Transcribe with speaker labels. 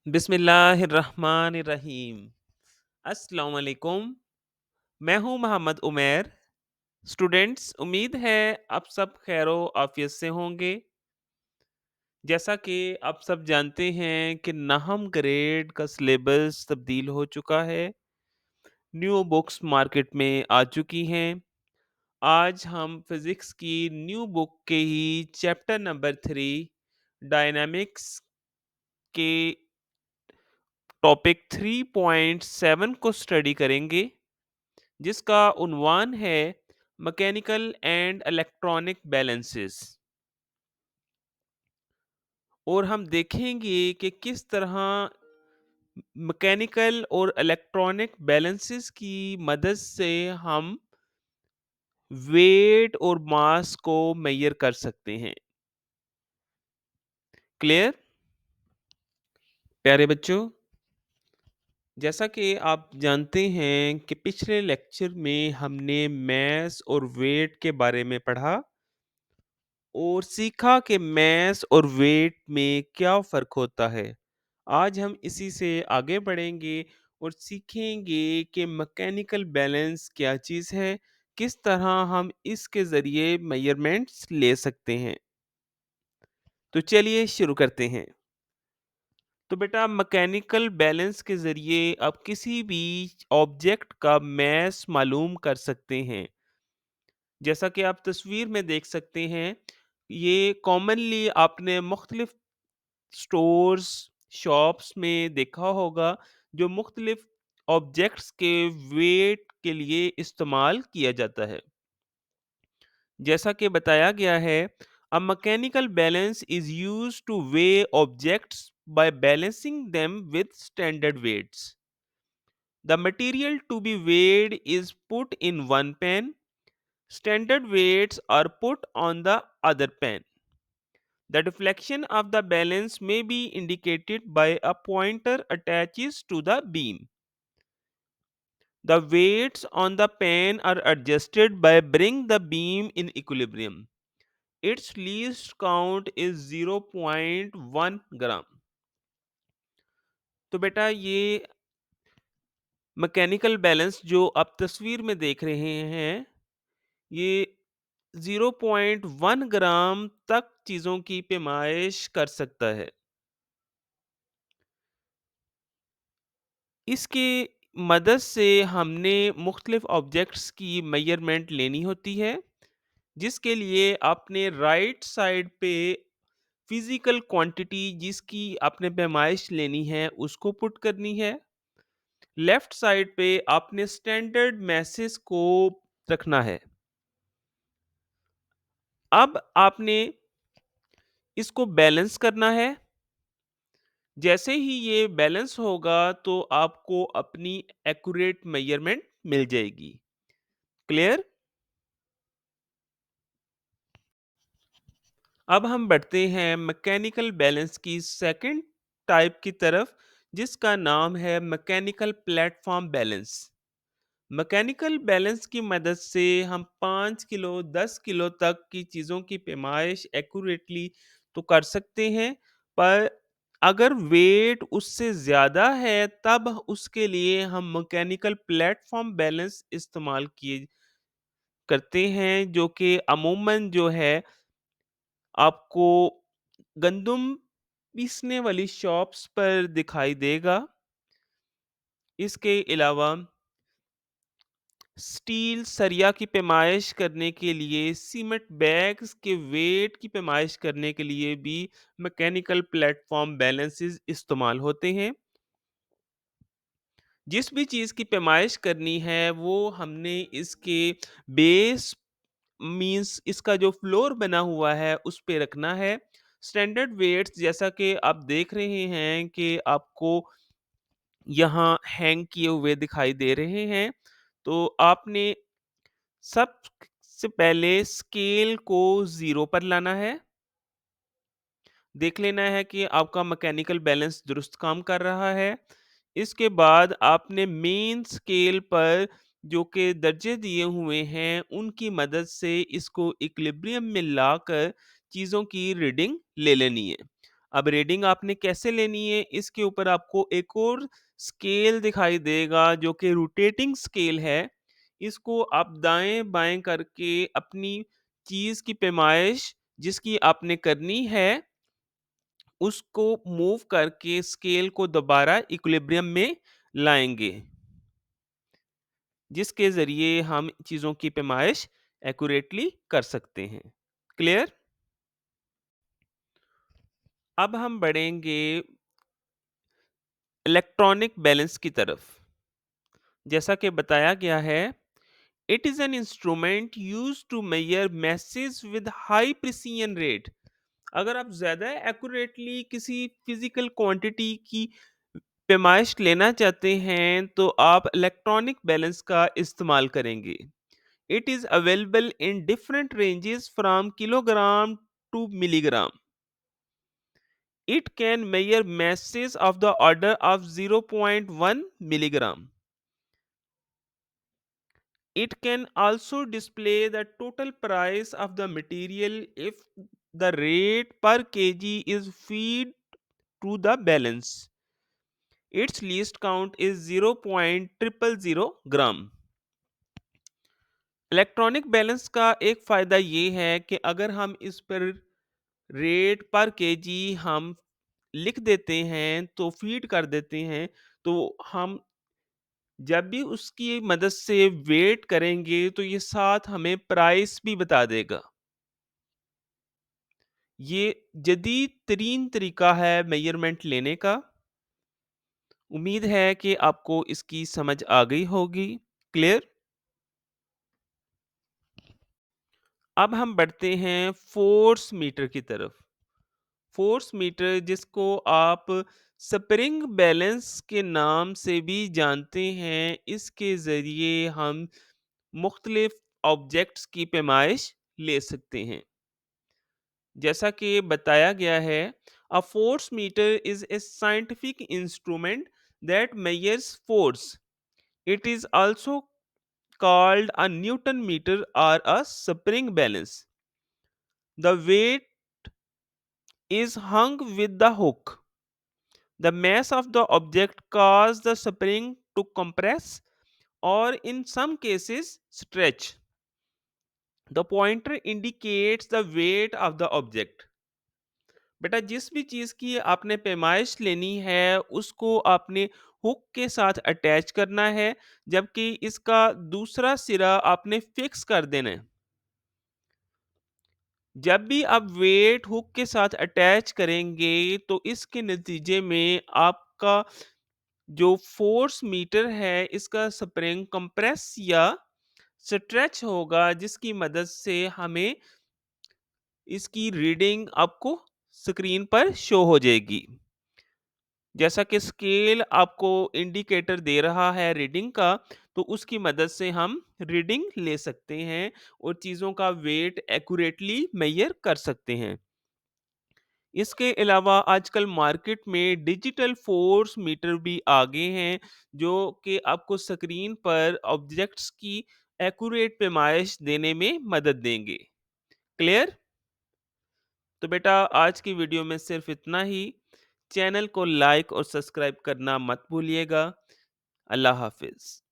Speaker 1: बिस्मिल्लाहिर्रहमानिर्रहीम। अस्सलाम वालेकुम। मैं हूं मोहम्मद उमैर। स्टूडेंट्स, उम्मीद है आप सब खैरो आफियत से होंगे। जैसा कि आप सब जानते हैं कि नहम ग्रेड का सिलेबस तब्दील हो चुका है। न्यू बुक्स मार्केट में आ चुकी हैं। आज हम फिज़िक्स की न्यू बुक के ही चैप्टर नंबर 3 डायनामिक्स के टॉपिक 3.7 को स्टडी करेंगे, जिसका उन्वान है मैकेनिकल एंड इलेक्ट्रॉनिक बैलेंसेस। और हम देखेंगे कि किस तरह मैकेनिकल और इलेक्ट्रॉनिक बैलेंसेस की मदद से हम वेट और मास को मेजर कर सकते हैं। क्लियर? प्यारे बच्चों, जैसा कि आप जानते हैं कि पिछले लेक्चर में हमने मास और वेट के बारे में पढ़ा और सीखा कि मास और वेट में क्या फ़र्क होता है। आज हम इसी से आगे बढ़ेंगे और सीखेंगे कि मैकेनिकल बैलेंस क्या चीज़ है, किस तरह हम इसके ज़रिए मेजरमेंट्स ले सकते हैं। तो चलिए शुरू करते हैं। तो बेटा, मैकेनिकल बैलेंस के ज़रिए आप किसी भी ऑब्जेक्ट का मास मालूम कर सकते हैं। जैसा कि आप तस्वीर में देख सकते हैं, ये कॉमनली आपने मुख्तलिफ स्टोर्स, शॉप्स में देखा होगा, जो मुख्तलिफ ऑब्जेक्ट्स के वेट के लिए इस्तेमाल किया जाता है। जैसा कि बताया गया है, a mechanical balance is used two way objects by balancing them with standard weights. The material to be weighed is put in one pan. Standard weights are put on the other pan. The deflection of the balance may be indicated by a pointer attaches to the beam. The weights on the pan are adjusted by bring the beam in equilibrium. Its least count is 0.1 gram. तो बेटा, ये mechanical balance जो आप तस्वीर में देख रहे हैं, ये 0.1 ग्राम तक चीज़ों की पैमाइश कर सकता है। इसकी मदद से हमने मुख्तलिफ ऑब्जेक्ट्स की मेजरमेंट लेनी होती है, जिसके लिए आपने राइट साइड पे फिजिकल क्वांटिटी जिसकी आपने पैमाइश लेनी है उसको पुट करनी है। लेफ्ट साइड पे आपने स्टैंडर्ड मैसेज को रखना है। अब आपने इसको बैलेंस करना है। जैसे ही ये बैलेंस होगा तो आपको अपनी एक्यूरेट मेजरमेंट मिल जाएगी। क्लियर? अब हम बढ़ते हैं मैकेनिकल बैलेंस की सेकंड टाइप की तरफ, जिसका नाम है mechanical platform balance. Mechanical balance की मदद से हम 5 किलो 10 किलो तक की चीज़ों की पैमाइश एक्यूरेटली तो कर सकते हैं, पर अगर वेट उससे ज़्यादा है तब उसके लिए हम मैकेनिकल प्लेटफॉर्म बैलेंस इस्तेमाल किए करते हैं, जो कि अमूमन जो है आपको गंदुम पीसने वाली शॉप्स पर दिखाई देगा। इसके अलावा स्टील सरिया की पैमाइश करने के लिए, सीमेंट बैग्स के वेट की पैमाइश करने के लिए भी मैकेनिकल प्लेटफॉर्म बैलेंसेस इस्तेमाल होते हैं। जिस भी चीज़ की पैमाइश करनी है वो हमने इसके बेस मींस इसका जो फ्लोर बना हुआ है उस पे रखना है। स्टैंडर्ड वेट्स जैसा कि आप देख रहे हैं कि आपको यहाँ हैंग किए हुए दिखाई दे रहे हैं। तो आपने सबसे पहले स्केल को 0 पर लाना है। देख लेना है कि आपका मैकेनिकल बैलेंस दुरुस्त काम कर रहा है। इसके बाद आपने मेन स्केल पर जो कि दर्जे दिए हुए हैं, उनकी मदद से इसको इक्विलिब्रियम में लाकर चीज़ों की रीडिंग ले लेनी है। अब रीडिंग आपने कैसे लेनी है, इसके ऊपर आपको एक और स्केल दिखाई देगा जो कि रोटेटिंग स्केल है। इसको आप दाएँ-बाएँ करके अपनी चीज़ की पैमाइश जिसकी आपने करनी है, उसको मूव करके स्केल को दोबारा इक्विलिब्रियम में लाएँगे, जिसके ज़रिए हम चीज़ों की पैमाइश एक्यूरेटली कर सकते हैं। क्लियर? अब हम बढ़ेंगे इलेक्ट्रॉनिक बैलेंस की तरफ। जैसा कि बताया गया है, it is an instrument used to measure masses with high precision rate. अगर आप ज़्यादा एक्यूरेटली किसी फिजिकल क्वांटिटी की पैमाइश लेना चाहते हैं, तो आप इलेक्ट्रॉनिक बैलेंस का इस्तेमाल करेंगे। It is available in different ranges from kilogram to milligram. It can measure masses of the order of 0.1 milligram. It can also display the total price of the material if the rate per kg is fed to the balance. Its least count is 0.000 gram. Electronic balance का एक फ़ायदा ये है कि अगर हम इस पर रेट पर केजी हम लिख देते हैं, तो फीड कर देते हैं, तो हम जब भी उसकी मदद से वेट करेंगे तो ये साथ हमें प्राइस भी बता देगा। ये जदीद तरीन तरीका है मेजरमेंट लेने का। उम्मीद है कि आपको इसकी समझ आ गई होगी। क्लियर? अब हम बढ़ते हैं फोर्स मीटर की तरफ। फोर्स मीटर जिसको आप स्प्रिंग बैलेंस के नाम से भी जानते हैं, इसके ज़रिए हम मुख्तलिफ ऑब्जेक्ट्स की पैमाइश ले सकते हैं। जैसा कि बताया गया है, a force meter is a scientific instrument that measures force. It is also called a Newton meter or a spring balance. The weight is hung with the hook. The mass of the object causes the spring to compress or in some cases stretch. The pointer indicates the weight of the object. बेटा जिस भी चीज़ की आपने पैमाइश लेनी है, उसको आपने hook के साथ अटैच करना है, जबकि इसका दूसरा सिरा आपने फिक्स कर देना है। जब भी आप वेट हुक के साथ अटैच करेंगे, तो इसके नतीजे में आपका जो फोर्स मीटर है, इसका स्प्रिंग कंप्रेस या स्ट्रेच होगा, जिसकी मदद से हमें इसकी रीडिंग आपको स्क्रीन पर शो हो जाएगी। जैसा कि स्केल आपको इंडिकेटर दे रहा है रीडिंग का, तो उसकी मदद से हम रीडिंग ले सकते हैं और चीज़ों का वेट एक्यूरेटली मेजर कर सकते हैं। इसके अलावा आजकल मार्केट में डिजिटल फोर्स मीटर भी आ गए हैं, जो कि आपको स्क्रीन पर ऑब्जेक्ट्स की एक्यूरेट पैमाइश देने में मदद देंगे। क्लियर? तो बेटा आज की वीडियो में सिर्फ इतना ही। चैनल को लाइक और सब्सक्राइब करना मत भूलिएगा। अल्लाह हाफिज़।